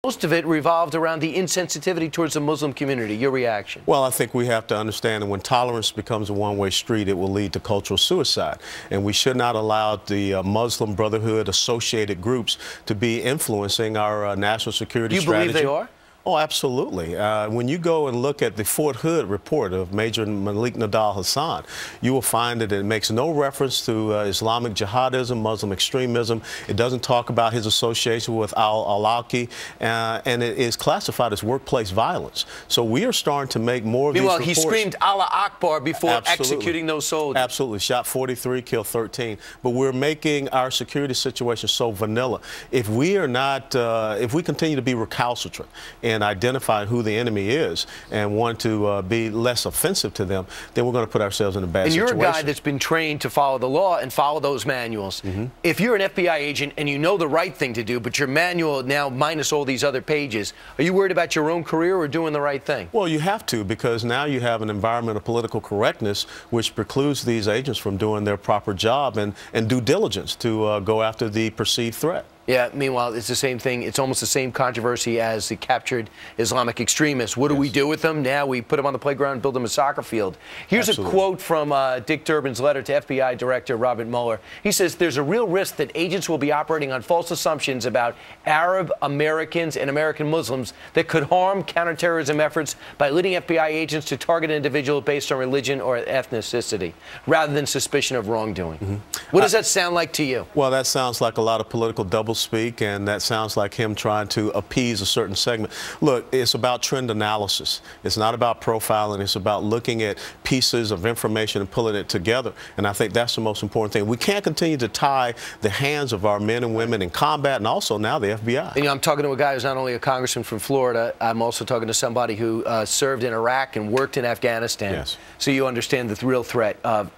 Most of it revolved around the insensitivity towards the Muslim community. Your reaction? Well, I think we have to understand that when tolerance becomes a one-way street, it will lead to cultural suicide. And we should not allow the Muslim Brotherhood associated groups to be influencing our national security strategy. Do you believe they are? Oh, absolutely. When you go and look at the Fort Hood report of Major Malik Nidal Hasan, you will find that it makes no reference to Islamic jihadism, Muslim extremism. It doesn't talk about his association with al-Awlaki, and it is classified as workplace violence. So we are starting to make more of these reports. Meanwhile, he screamed Allah Akbar before executing those soldiers. Absolutely. Shot 43, killed 13. But we're making our security situation so vanilla. If we are not, if we continue to be recalcitrant and identify who the enemy is and want to be less offensive to them, then we're going to put ourselves in a bad situation. And you're a guy that's been trained to follow the law and follow those manuals. If you're an FBI agent and you know the right thing to do, but your manual now minus all these other pages, are you worried about your own career or doing the right thing? Well, you have to, because now you have an environment of political correctness which precludes these agents from doing their proper job and due diligence to go after the perceived threat. Yeah, meanwhile, it's the same thing. It's almost the same controversy as the captured Islamic extremists. What do we do with them? Now we put them on the playground and build them a soccer field. Here's a quote from Dick Durbin's letter to FBI Director Robert Mueller. He says, there's a real risk that agents will be operating on false assumptions about Arab Americans and American Muslims that could harm counterterrorism efforts by leading FBI agents to target an individual based on religion or ethnicity, rather than suspicion of wrongdoing. What does that sound like to you? Well, that sounds like a lot of political double speak, and that sounds like him trying to appease a certain segment. Look, it's about trend analysis. It's not about profiling. It's about looking at pieces of information and pulling it together, and I think that's the most important thing. We can't continue to tie the hands of our men and women in combat and also now the FBI. And, I'm talking to a guy who's not only a congressman from Florida, I'm also talking to somebody who served in Iraq and worked in Afghanistan. Yes. So you understand the real threat of